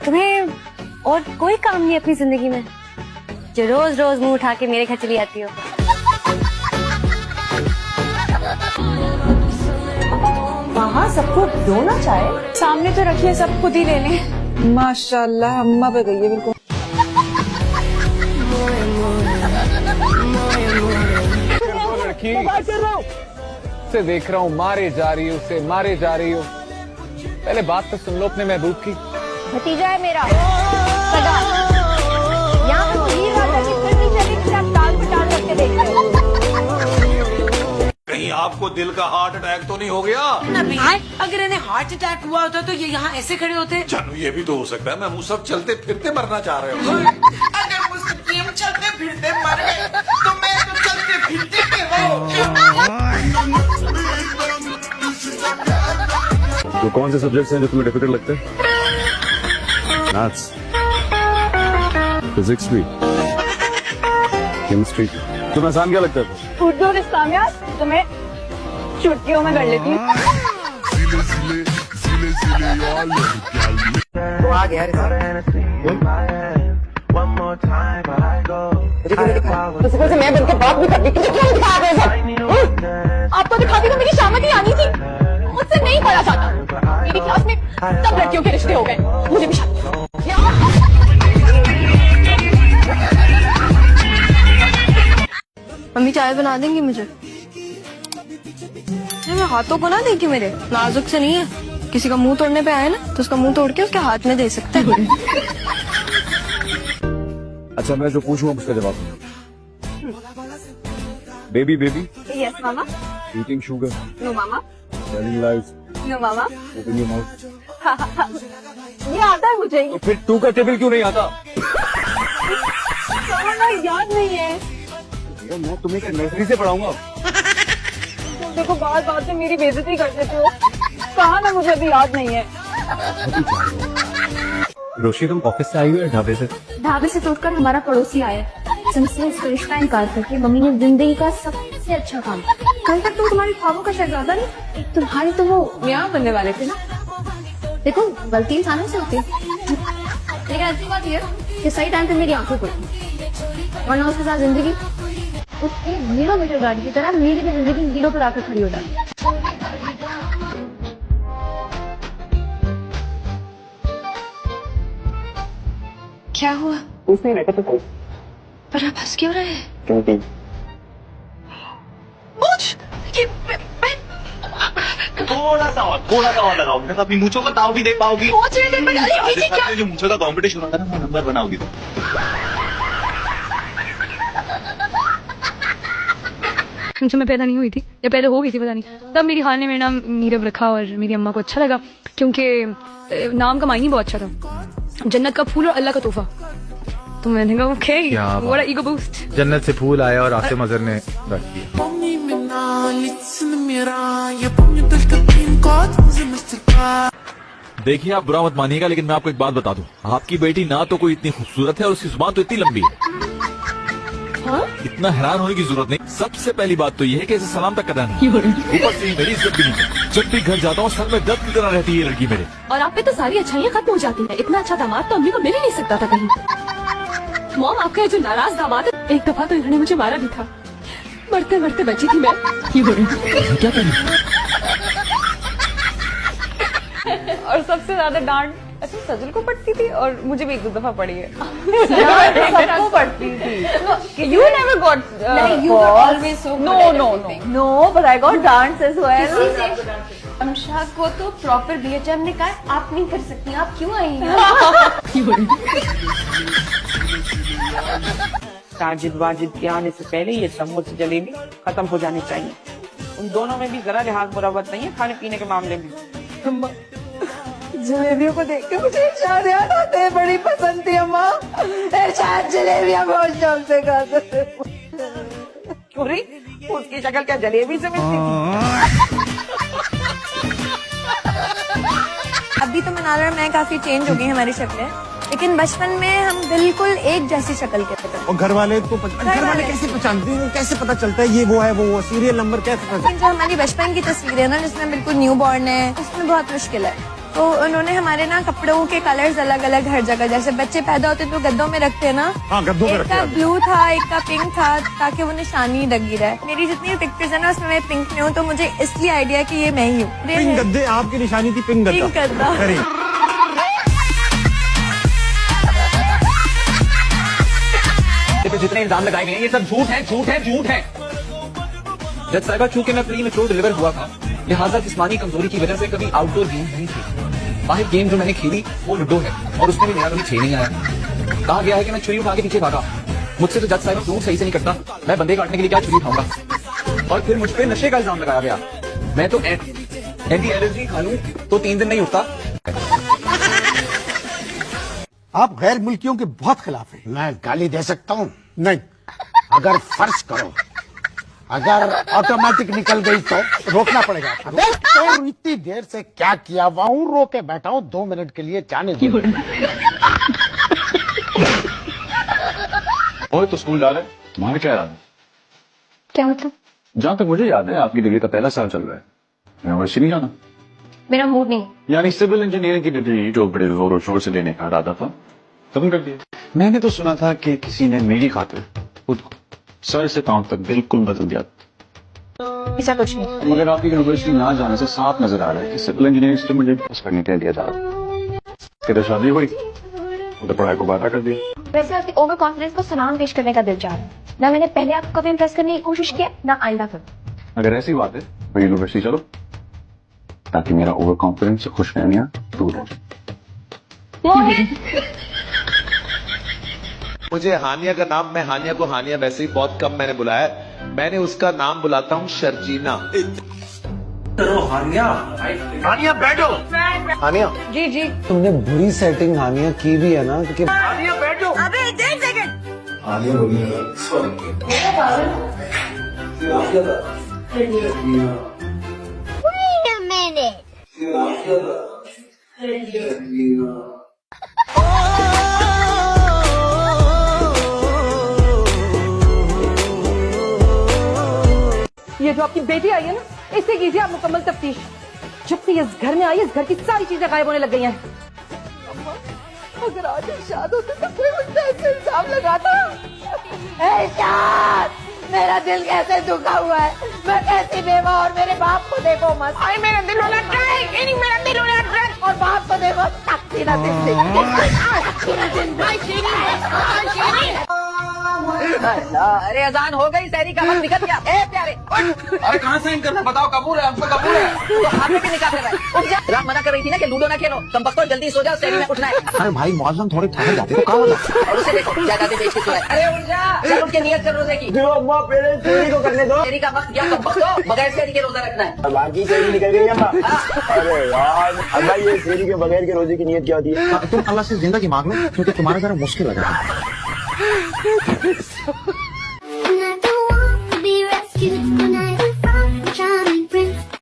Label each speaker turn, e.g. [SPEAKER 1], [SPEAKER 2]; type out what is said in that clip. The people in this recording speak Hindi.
[SPEAKER 1] तुम्हें और कोई काम नहीं अपनी जिंदगी में जो रोज रोज मुंह उठा के मेरे घर चली आती हो?
[SPEAKER 2] वहाँ सबको दो ना चाय,
[SPEAKER 1] सामने तो रखिए, सब खुद ही ले लें।
[SPEAKER 2] माशाल्लाह अम्मा पे गई है बिल्कुल।
[SPEAKER 3] उसे देख रहा हूँ, मारे जा रही हो, उसे मारे जा रही हो। पहले बात तो सुन लो अपने महबूब की।
[SPEAKER 1] भतीजा है मेरा सगा। यहाँ पे तो हीर राजा की फिल्म नहीं चली जिसे आप टाल पे टाल करके देखते हो।
[SPEAKER 4] कहीं आपको दिल का हार्ट अटैक तो नहीं हो गया?
[SPEAKER 2] अगर इन्हें हार्ट अटैक हुआ होता तो ये यहाँ ऐसे खड़े होते।
[SPEAKER 4] जानू ये भी तो हो सकता है मैं मुँह सब चलते फिरते मरना चाह रहे हो।
[SPEAKER 2] अगर मुस्तकीम चलते फिरते मर गए तो मैं तो चलते फिरते
[SPEAKER 5] तो कौन से सब्जेक्ट्स हैं जो तुम्हें डिफिकल्ट लगते हैं? मैथ्स, फिजिक्स भी, केमिस्ट्री। तुम्हें आसान क्या लगता है?
[SPEAKER 1] उर्दू और इस्लामियात तो मैं चुटकियों में कर लेती हूँ।
[SPEAKER 2] तो आ गया तो से मैं बनके बात भी करती थी, क्यों दिखा रहे हैं?
[SPEAKER 1] आपको दिखाती तो मेरी शामत ही आनी थी। मुझसे नहीं पढ़ा जाता। मेरी क्लास में सब लड़कियों के रिश्ते हो गए, मुझे भी शादी। मम्मी चाय बना देंगी मुझे? मैं हाथों को ना देखी, मेरे नाजुक से नहीं है। किसी का मुंह तोड़ने पे आए ना तो उसका मुंह तोड़ के उसके हाथ में दे सकते हैं।
[SPEAKER 5] अच्छा मैं जो पूछूंगा उसका जवाब दो। Baby baby.
[SPEAKER 1] Yes mama.
[SPEAKER 5] Eating sugar.
[SPEAKER 1] No mama.
[SPEAKER 5] Telling lies.
[SPEAKER 1] No mama.
[SPEAKER 5] Open your mouth.
[SPEAKER 1] ये आता है मुझे।
[SPEAKER 5] तो फिर टू का टेबल क्यों नहीं आता?
[SPEAKER 1] याद नहीं है।
[SPEAKER 5] मैं तुम्हें नर्सरी से पढ़ाऊंगा।
[SPEAKER 1] देखो बात बात में मेरी बेइज्जती कर देते हो। कहा ना मुझे अभी याद नहीं है।
[SPEAKER 5] रोशी तुम ऑफिस से आई हो या ढाबे से?
[SPEAKER 1] ढाबे से टूटकर हमारा पड़ोसी आया। संस्था इस रिश्ता इनकार करके मम्मी ने जिंदगी का सबसे अच्छा काम। कल तक तो तुम्हारी ख्वाबों का शहजादा नहीं, तुम्हारी तो वो मियाँ बनने वाले थे ना। देखो गलती इंसानों से होती है, लेकिन ऐसी बात ये कि सही टाइम पे मेरी आंखों खुली, वरना उसके साथ जिंदगी उसकी 0 मीटर गाड़ी की तरह मेरी भी जिंदगी 0 पर आकर खड़ी हो जाती। क्या हुआ?
[SPEAKER 2] कुछ नहीं, तो
[SPEAKER 1] पर आप हंस क्यों रहे हैं?
[SPEAKER 5] क्योंकि
[SPEAKER 6] थोड़ा सा और लगाओ, अपनी मूंछों का ताव भी दे पाओगी। जो मूंछों का कंपटीशन होता है ना, वो नंबर बनाओगी तो।
[SPEAKER 7] जब मैं पैदा नहीं हुई थी या पैदा हो गई थी पता नहीं, तब मेरी खान ने मेरा नाम नीरव रखा और मेरी अम्मा को अच्छा लगा क्योंकि नाम का मायने बहुत अच्छा था, जन्नत का फूल और अल्लाह का तोहफा। तो मैंने कहा okay, what a ego boost.
[SPEAKER 8] जन्नत से फूल आया और आसिम अजहर ने रख दिया।
[SPEAKER 9] देखिए आप बुरा मत मानिएगा, लेकिन मैं आपको एक बात बता दूं, आपकी बेटी ना तो कोई इतनी खूबसूरत है और उसकी जुबान तो इतनी लंबी है।
[SPEAKER 1] हाँ?
[SPEAKER 9] इतना हैरान होने की जरूरत नहीं। सबसे पहली बात तो ये है कि इसे सलाम तक करना नहीं, ऊपर से मेरी इज्जत भी नहीं। जब भी घर जाता हूँ सर में दर्द की तरह रहती है ये लड़की मेरे।
[SPEAKER 1] और आप पे तो सारी अच्छाइयाँ खत्म हो जाती है। इतना अच्छा दामाद तो अम्मी को मिल ही नहीं सकता था कहीं। मॉम, आपका जो नाराज दामाद है, एक दफा तो इन्होंने मुझे मारा भी था। मरते मरते बची थी मैं।
[SPEAKER 9] क्या करें?
[SPEAKER 7] और सबसे ज्यादा डांट अच्छा सजल को पड़ती थी और मुझे भी 1-2 दफा पड़ी है।
[SPEAKER 2] सबको पड़ती थी।
[SPEAKER 7] You never got
[SPEAKER 2] you were always so good.
[SPEAKER 7] No, but I got dance as well.
[SPEAKER 1] अमशा को तो प्रॉपर BHM ने कहा आप नहीं कर सकती, आप क्यों आई हैं?
[SPEAKER 2] साजिद वाजिद के आने से पहले ये समोसे जलेबी खत्म हो जानी चाहिए। उन दोनों में भी जरा लिहाज मुरावत नहीं है खाने पीने के मामले में। जलेबियों को देख के मुझे इरशाद याद आते हैं, बड़ी पसंद थी अम्मा। इरशाद जलेबियां बहुत शौक से खाते थे। क्यों रे, उसकी शक्ल क्या जलेबी से मिलती थी?
[SPEAKER 1] अभी तो मनाला और मैं काफी चेंज हो गई हमारी शक्लें, लेकिन बचपन में हम बिल्कुल एक जैसी शक्ल के थे।
[SPEAKER 10] और घर वाले कैसे पहचानते हैं, कैसे पता चलता है ये वो है वो सीरियल नंबर कैसे पता?
[SPEAKER 1] जो हमारी बचपन की तस्वीर है ना, जिसमें बिल्कुल न्यू बॉर्न है, उसमें बहुत मुश्किल है। तो उन्होंने हमारे ना कपड़ों के कलर्स अलग अलग हर जगह, जैसे बच्चे पैदा होते तो गद्दों में रखते हैं ना,
[SPEAKER 10] गद्दों में
[SPEAKER 1] एक का ब्लू था एक का पिंक था, ताकि वो निशानी लगी रहे। मेरी जितनी पिक्चर्स है ना उसमें मैं पिंक में हूँ, तो मुझे इसलिए आइडिया कि ये मैं ही हूँ।
[SPEAKER 10] पिंक गद्दे आपकी निशानी थी, पिंक गद्दा।
[SPEAKER 1] पिंक गद्दा।
[SPEAKER 10] अरे
[SPEAKER 3] जितने इल्जाम लगाए गए हैं ये सब झूठ है, झूठ है, झूठ है। जज साहिबा, चूंकि मैं प्री मैच्योर डिलीवर हुआ था, लिहाजा जिस्मानी कमजोरी की वजह से कभी आउटडोर गेम नहीं खेली। बाहर गेम जो मैंने खेली वो लूडो है, और उसमें भी मेरा कभी 6 नहीं आया। कहा गया है कि मैं छुरी उठा के पीछे भागा। मुझसे तो जज साहिबा प्रूफ सही से नहीं करता, मैं बंदे काटने के लिए क्या छुरी उठाऊंगा। और फिर मुझ पर नशे का इल्जाम लगाया गया। मैं तो एंटी एलर्जी खा लूं तो 3 दिन नहीं उठता।
[SPEAKER 10] आप गैर मुल्कियों के बहुत खिलाफ हैं।
[SPEAKER 11] मैं गाली दे सकता हूँ? नहीं। अगर फर्ज करो अगर ऑटोमेटिक निकल गई तो रोकना पड़ेगा। तो इतनी देर से क्या किया हुआ हूँ, रो के बैठा हूँ, 2 मिनट के लिए जाने दो।
[SPEAKER 8] और तो स्कूल जा रहे हैं, तुम्हारा क्या याद है?
[SPEAKER 1] क्या मतलब?
[SPEAKER 8] जहाँ तक मुझे याद है आपकी डिग्री का पहला साल चल रहा है, यूनिवर्सिटी नहीं जाना?
[SPEAKER 1] मेरा मूड नहीं।
[SPEAKER 8] यानी सिविल इंजीनियरिंग की डिग्री जो बड़े जोर शोर से लेने का इरादा था, खत्म कर दिया। मैंने तो सुना था कि किसी ने मेरी खातिर खुद को सर से पांव तक बिल्कुल बदल दिया।
[SPEAKER 1] ऐसा कुछ नहीं।
[SPEAKER 8] मगर आपकी यूनिवर्सिटी ना जाने से साफ नजर आ रहा है कि सिविल इंजीनियरिंग से मुझे पास करने के लिए दिया जा रहा। फिर शादी हुई तो पढ़ाई को बाधा कर दिया।
[SPEAKER 1] वैसे आपके ओवर कॉन्फिडेंस को सलाम पेश करने का दिल चाह रहा है ना। मैंने पहले आपको कभी इम्प्रेस करने की कोशिश किया ना आइंदा करूं।
[SPEAKER 8] अगर ऐसी बात है तो यूनिवर्सिटी चलो, ताकि मेरा ओवर कॉन्फिडेंस से खुशफहमियां दूर हो।
[SPEAKER 6] मुझे हानिया का नाम, मैं हानिया को हानिया वैसे ही बहुत कम मैंने बुलाया, मैंने उसका नाम बुलाता हूँ शर्जीना। हानिया, हानिया बैठो।
[SPEAKER 10] हानिया
[SPEAKER 7] जी जी।
[SPEAKER 10] तुमने बुरी सेटिंग हानिया की भी है ना, क्योंकि
[SPEAKER 6] हानिया बैठो।
[SPEAKER 1] अबे 1 सेकंड।
[SPEAKER 6] हानिया बोली
[SPEAKER 2] ये जो आपकी बेटी आई है ना, इससे कीजिए आप मुकम्मल तफ्तीश। जब से इस घर में आई, इस घर की सारी चीजें गायब होने लग गई हैं। अगर आज इरशाद होते तो कोई मुझसे ऐसे इल्जाम लगाता। मेरा दिल कैसे दुखा हुआ है, मैं कैसी बेवा, और मेरे बाप को देखो मत। आई मेरा दिल होना ट्राई, मेरा दिल होना ट्राई, और बाप को देखो तख्ती ना अरे अजान हो गई, सहरी का वक्त निकल गया। ए प्यारे,
[SPEAKER 3] अरे कहाँ साइन करना बताओ, कबूल है, हमको कबूल है।
[SPEAKER 2] तो आपने भी निकाह कर रहा है। उठ जा। रात मना कर रही थी ना कि लूडो ना खेलो, तुम बख्तो जल्दी सो जाओ, सहरी में उठना है।
[SPEAKER 11] अरे भाई मौसम थोड़े ठंडे जाते तो कहाँ होता?
[SPEAKER 2] और उसे देखो जायदादें बेच के सोया है। अरे उठ जा, चल उठ के नियत कर रोजे की। जो अम्मा पहले सहरी को करने दो। सहरी का वक्त गया, तुम बख्तो बगैर सहरी के रोजा रखना है।
[SPEAKER 6] बाकी सहरी निकल गई अम्मा। अरे यार अल्लाह, ये सहरी के बगैर के रोजे की नियत क्या होती है?
[SPEAKER 11] तुम अल्लाह से जिंदगी मांग लो, क्योंकि तुम्हारा जरा मुश्किल लगा।